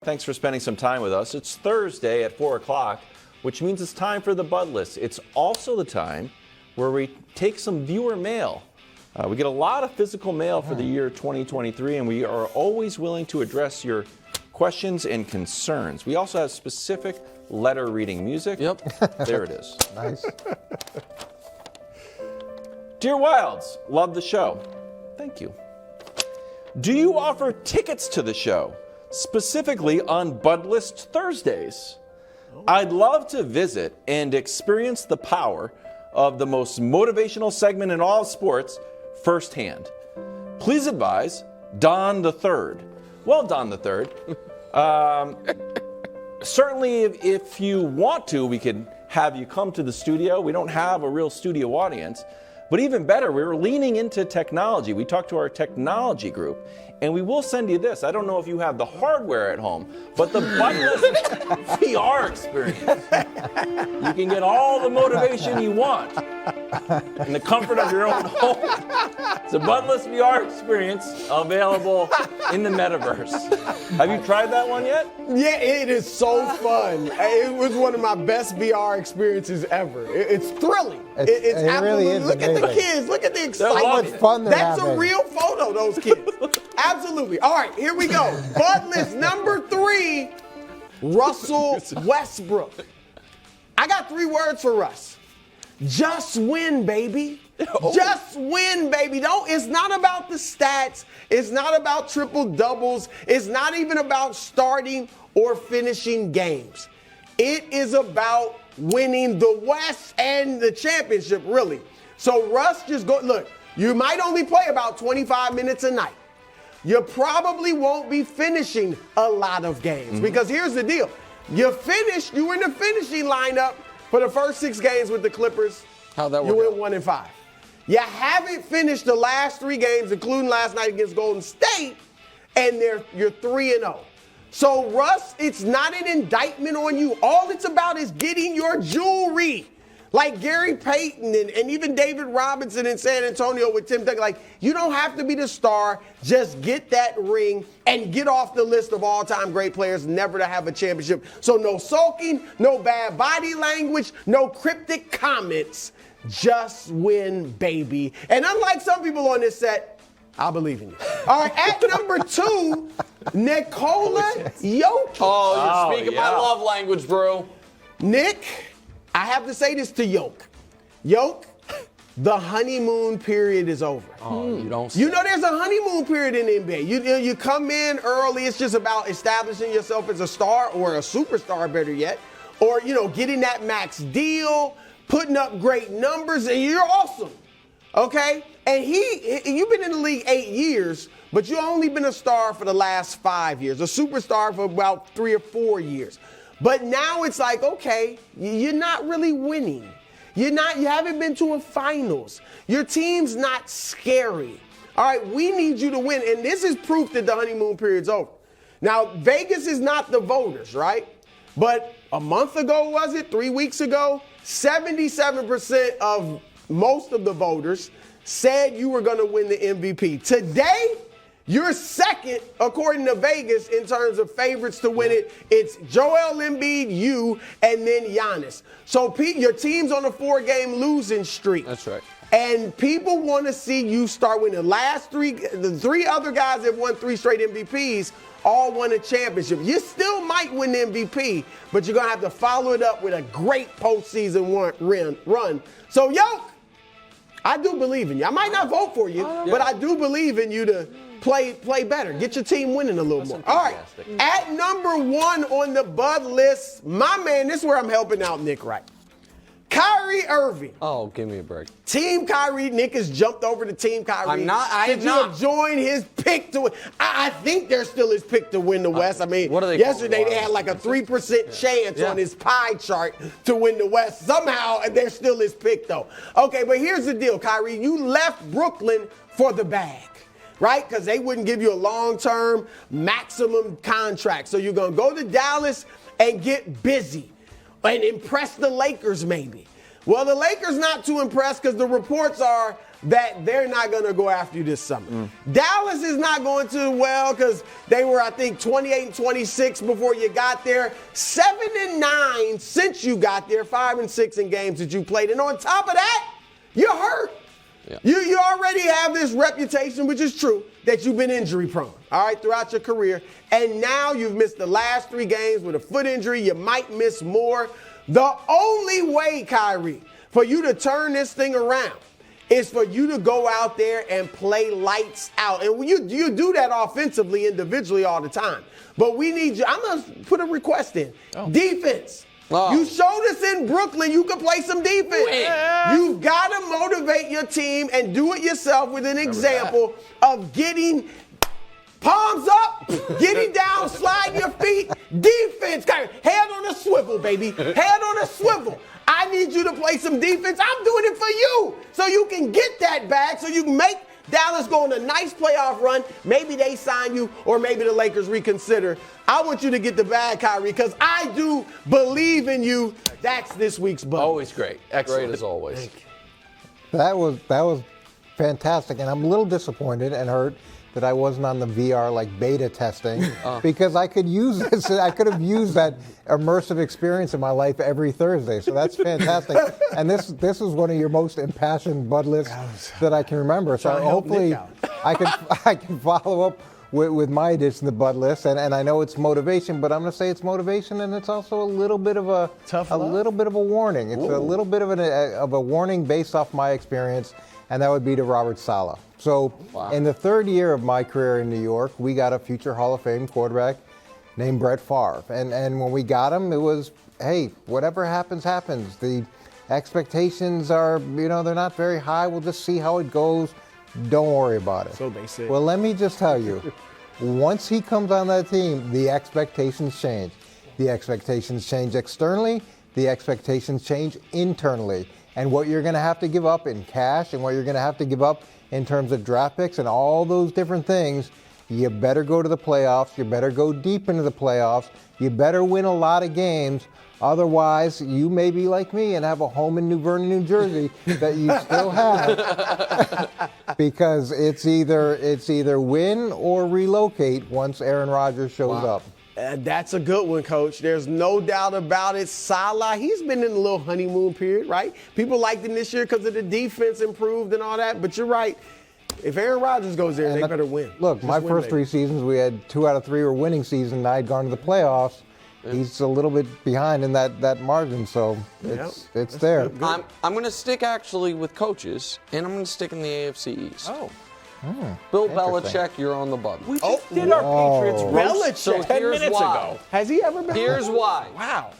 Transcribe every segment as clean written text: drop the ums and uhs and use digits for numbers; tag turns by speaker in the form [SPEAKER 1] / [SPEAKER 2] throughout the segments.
[SPEAKER 1] Thanks for spending some time with us. It's Thursday at 4 o'clock, which means it's time for the Bud List. It's also the time where we take some viewer mail. We get a lot of physical mail for the year 2023, and we are always willing to address your questions and concerns. We also have specific letter reading music.
[SPEAKER 2] Yep.
[SPEAKER 1] There it is.
[SPEAKER 3] Nice.
[SPEAKER 1] Dear Wilds, love the show. Thank you. Do you offer tickets to the show? Specifically on Bud List Thursdays. I'd love to visit and experience the power of the most motivational segment in all of sports firsthand. Please advise, Don the Third. Well, Don the Third. Certainly, if you want to, we could have you come to the studio. We don't have a real studio audience. But even better, we're leaning into technology. We talked to our technology group, and we will send you this. I don't know if you have the hardware at home, but the Bud List VR experience. You can get all the motivation you want in the comfort of your own home. It's a Bud List VR experience available in the metaverse. Have you tried that one yet?
[SPEAKER 2] Yeah, it is so fun. It was one of my best VR experiences ever. It's thrilling. It's
[SPEAKER 3] it
[SPEAKER 2] absolutely.
[SPEAKER 3] really is
[SPEAKER 2] Look at the
[SPEAKER 3] amazing.
[SPEAKER 2] kids. Look at the
[SPEAKER 1] How
[SPEAKER 2] excitement.
[SPEAKER 1] much
[SPEAKER 3] fun they're
[SPEAKER 2] That's a
[SPEAKER 3] having.
[SPEAKER 2] real photo, those kids. Absolutely. All right, here we go. Bud List number 3, Russell Westbrook. I got 3 words for Russ. Just win, baby. Just win, baby. It's not about the stats. It's not about triple doubles. It's not even about starting or finishing games. It is about winning the West and the championship, really. So Russ, just go. Look, you might only play about 25 minutes a night. You probably won't be finishing a lot of games because here's the deal. You were in the finishing lineup for the first 6 games with the Clippers.
[SPEAKER 1] How'd that work
[SPEAKER 2] You
[SPEAKER 1] out?
[SPEAKER 2] went 1-5. You haven't finished the last 3 games, including last night against Golden State, and you're 3-0. So, Russ, it's not an indictment on you. All it's about is getting your jewelry. Like Gary Payton and even David Robinson in San Antonio with Tim Duncan. Like, you don't have to be the star. Just get that ring and get off the list of all-time great players never to have a championship. So no sulking, no bad body language, no cryptic comments. Just win, baby. And unlike some people on this set, I believe in you. All right, at number 2, Nikola Jokic.
[SPEAKER 4] Oh, you're speaking my
[SPEAKER 1] yeah.
[SPEAKER 4] love language, bro.
[SPEAKER 2] Nick, I have to say this to Yoke, the honeymoon period is over.
[SPEAKER 4] Oh, you don't.
[SPEAKER 2] You know there's a honeymoon period in the NBA. You come in early. It's just about establishing yourself as a star or a superstar, better yet. Or, getting that max deal, putting up great numbers, and you're awesome. Okay? And you've been in the league 8 years, but you've only been a star for the last 5 years, a superstar for about 3 or 4 years. But now it's like, okay, you're not really winning. You haven't been to a finals. Your team's not scary. All right, we need you to win. And this is proof that the honeymoon period's over. Now, Vegas is not the voters, right? But a month ago, was it? 3 weeks ago, 77% of most of the voters said you were going to win the MVP. Today, you're second, according to Vegas, in terms of favorites to win it. It's Joel Embiid, you, and then Giannis. So, Pete, your team's on a 4-game losing streak.
[SPEAKER 4] That's right.
[SPEAKER 2] And people want to see you start winning. The 3 other guys that won 3 straight MVPs all won a championship. You still might win the MVP, but you're going to have to follow it up with a great postseason run. So, Yoke, I do believe in you. I might not vote for you, but I do believe in you to play better. Get your team winning a little more. All right. At number 1 on the Bud List, my man, this is where I'm helping out Nick Wright. Kyrie Irving.
[SPEAKER 4] Oh, give me a break.
[SPEAKER 2] Team Kyrie. Nick has jumped over to Team Kyrie.
[SPEAKER 4] I'm not. I
[SPEAKER 2] Did
[SPEAKER 4] have
[SPEAKER 2] you
[SPEAKER 4] not.
[SPEAKER 2] have joined his pick to win? I think they're still his pick to win the West. I mean,
[SPEAKER 4] what are they
[SPEAKER 2] yesterday
[SPEAKER 4] calling
[SPEAKER 2] they
[SPEAKER 4] it?
[SPEAKER 2] had like a 3% chance on his pie chart to win the West. Somehow they're still his pick, though. Okay, but here's the deal, Kyrie. You left Brooklyn for the bag. Right? Because they wouldn't give you a long-term maximum contract. So you're going to go to Dallas and get busy and impress the Lakers maybe. Well, the Lakers not too impressed because the reports are that they're not going to go after you this summer. Dallas is not going too well because they were, I think, 28-26 before you got there. 7-9 since you got there. 5-6 in games that you played. And on top of that, you're hurt.
[SPEAKER 4] Yeah.
[SPEAKER 2] You already have this reputation, which is true, that you've been injury prone, all right, throughout your career. And now you've missed the last 3 games with a foot injury. You might miss more. The only way, Kyrie, for you to turn this thing around is for you to go out there and play lights out. And you do that offensively, individually all the time. But we need you. I'm going to put a request in. Defense.
[SPEAKER 4] Oh.
[SPEAKER 2] You showed us in Brooklyn you can play some defense. You've got to motivate your team and do it yourself with an example of getting palms up, getting down, sliding your feet. Defense. Head on a swivel, baby. Head on a swivel. I need you to play some defense. I'm doing it for you so you can get that bag, so you can make Dallas go on a nice playoff run. Maybe they sign you or maybe the Lakers reconsider. I want you to get the bag, Kyrie, because I do believe in you. That's this week's buzz.
[SPEAKER 1] Always great. Excellent.
[SPEAKER 4] Great as always.
[SPEAKER 3] That was fantastic, and I'm a little disappointed and hurt that I wasn't on the VR beta testing because I could use this. I could have used that immersive experience in my life every Thursday. So that's fantastic. And this is one of your most impassioned Bud lists that I can remember. So hopefully I can follow up with my addition to the Bud list. And I know it's motivation, but I'm going to say it's motivation, and it's also a little bit of a little bit of a warning. It's a little bit of a warning based off my experience, and that would be to Robert Salah. So in the 3rd year of my career in New York, we got a future Hall of Fame quarterback named Brett Favre. And when we got him, it was, hey, whatever happens, happens. The expectations are, they're not very high. We'll just see how it goes. Don't worry about it.
[SPEAKER 2] So they say.
[SPEAKER 3] Well, let me just tell you, once he comes on that team, the expectations change. The expectations change externally. The expectations change internally. And what you're going to have to give up in cash and what you're going to have to give up in terms of draft picks and all those different things, you better go to the playoffs. You better go deep into the playoffs. You better win a lot of games. Otherwise, you may be like me and have a home in New Vernon, New Jersey that you still have because it's either win or relocate once Aaron Rodgers shows up.
[SPEAKER 2] That's a good one, Coach. There's no doubt about it. Salah, he's been in a little honeymoon period, right? People liked him this year because of the defense improved and all that. But you're right. If Aaron Rodgers goes there, they better win.
[SPEAKER 3] Look,
[SPEAKER 2] Just
[SPEAKER 3] my
[SPEAKER 2] win,
[SPEAKER 3] first 3 seasons, we had 2 out of 3 were winning seasons, and I had gone to the playoffs. He's a little bit behind in that margin, so it's there.
[SPEAKER 4] I'm going to stick actually with coaches, and I'm going to stick in the AFC East.
[SPEAKER 1] Oh.
[SPEAKER 4] Bill Belichick, you're on the button.
[SPEAKER 1] We just did our Patriots roast
[SPEAKER 4] So
[SPEAKER 1] 10
[SPEAKER 4] here's
[SPEAKER 1] minutes
[SPEAKER 4] why.
[SPEAKER 1] ago.
[SPEAKER 2] Has he ever been?
[SPEAKER 4] Here's why.
[SPEAKER 1] Wow.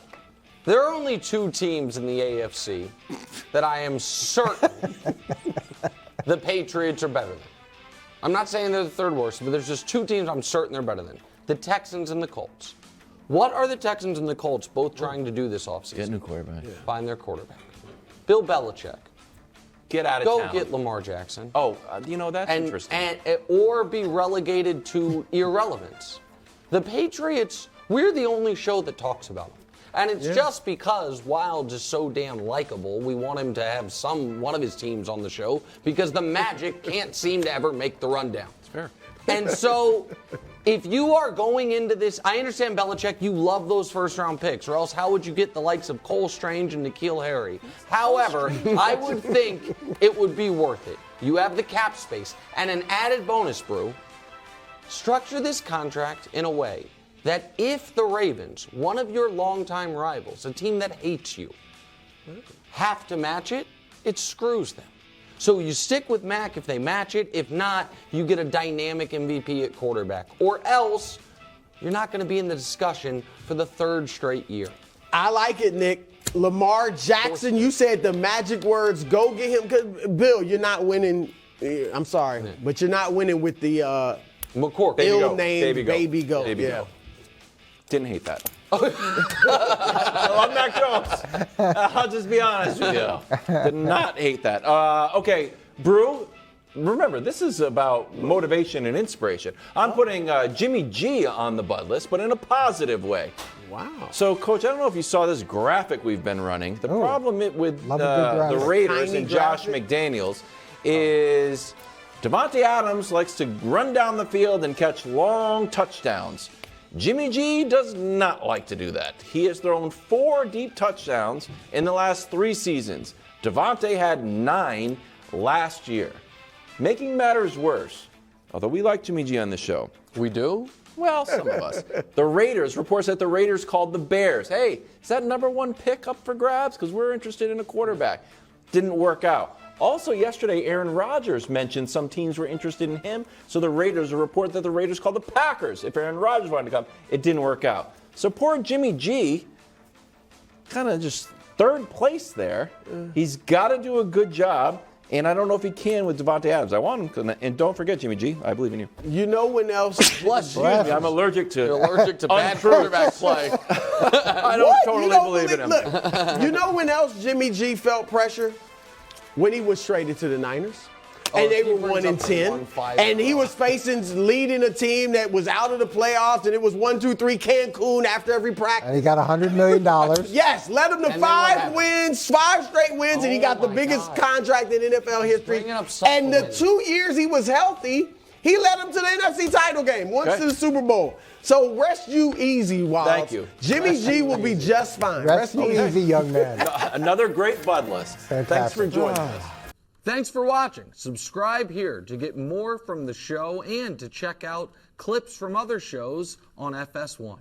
[SPEAKER 4] There are only 2 teams in the AFC that I am certain the Patriots are better than. I'm not saying they're the 3rd worst, but there's just 2 teams I'm certain they're better than. The Texans and the Colts. What are the Texans and the Colts both trying to do this offseason?
[SPEAKER 1] Get a new quarterback. Yeah.
[SPEAKER 4] Find their quarterback. Bill Belichick.
[SPEAKER 1] Get out of
[SPEAKER 4] Go
[SPEAKER 1] town.
[SPEAKER 4] get Lamar Jackson.
[SPEAKER 1] Oh, that's interesting.
[SPEAKER 4] Or be relegated to irrelevance. The Patriots, we're the only show that talks about them. And it's just because Wild is so damn likable, we want him to have one of his teams on the show because the Magic can't seem to ever make the rundown.
[SPEAKER 1] It's fair.
[SPEAKER 4] And so, if you are going into this, I understand, Belichick, you love those first-round picks, or else how would you get the likes of Cole Strange and N'Keal Harry? However, I would think it would be worth it. You have the cap space. And an added bonus, Brew, structure this contract in a way that if the Ravens, one of your longtime rivals, a team that hates you, have to match it, it screws them. So you stick with Mac if they match it. If not, you get a dynamic MVP at quarterback. Or else, you're not going to be in the discussion for the 3rd straight year.
[SPEAKER 2] I like it, Nick. Lamar Jackson, you said the magic words. Go get him. 'Cause, Bill, you're not winning. I'm sorry, but you're not winning with the
[SPEAKER 4] McCourt.
[SPEAKER 2] ill-named Baby Goat.
[SPEAKER 1] Baby Goat. Didn't hate that. I'm not Jones. I'll just be honest with you. Did not hate that. Okay, Brew, remember, this is about motivation and inspiration. I'm putting Jimmy G on the Bud list, but in a positive way.
[SPEAKER 2] Wow.
[SPEAKER 1] So, Coach, I don't know if you saw this graphic we've been running. The problem with the Raiders
[SPEAKER 2] Tiny
[SPEAKER 1] and Josh
[SPEAKER 2] graphic.
[SPEAKER 1] McDaniels is Davante Adams likes to run down the field and catch long touchdowns. Jimmy G does not like to do that. He has thrown 4 deep touchdowns in the last 3 seasons. Davante had 9 last year. Making matters worse, although we like Jimmy G on the show.
[SPEAKER 4] We do?
[SPEAKER 1] Well, some of us. The Raiders, reports that the Raiders called the Bears. Hey, is that #1 pick up for grabs? Because we're interested in a quarterback. Didn't work out. Also yesterday, Aaron Rodgers mentioned some teams were interested in him. So the Raiders, a report that the Raiders called the Packers if Aaron Rodgers wanted to come. It didn't work out. So poor Jimmy G, kind of just 3rd place there. He's got to do a good job. And I don't know if he can with Davante Adams. I want him. And don't forget, Jimmy G, I believe in you.
[SPEAKER 2] You know when else?
[SPEAKER 4] Bless you.
[SPEAKER 1] I'm allergic to
[SPEAKER 4] You're allergic to bad quarterback play.
[SPEAKER 1] I don't totally believe in him.
[SPEAKER 2] Look, you know when else Jimmy G felt pressure? When he was traded to the Niners. And they were 1-10. And he was leading a team that was out of the playoffs, and it was 1, 2, 3 Cancun after every practice.
[SPEAKER 3] And he got $100 million.
[SPEAKER 2] Yes, led him to 5 wins, 5 straight wins, and he got the biggest contract in NFL history. And the 2 years he was healthy, he led them to the NFC title game, once to the Super Bowl. So rest you easy, Wild.
[SPEAKER 1] Thank you.
[SPEAKER 2] Jimmy G will be just fine.
[SPEAKER 3] Rest you easy, young man.
[SPEAKER 1] Another great Bud list.
[SPEAKER 3] Fantastic.
[SPEAKER 1] Thanks for joining us.
[SPEAKER 4] Thanks for watching. Subscribe here to get more from the show and to check out clips from other shows on FS1.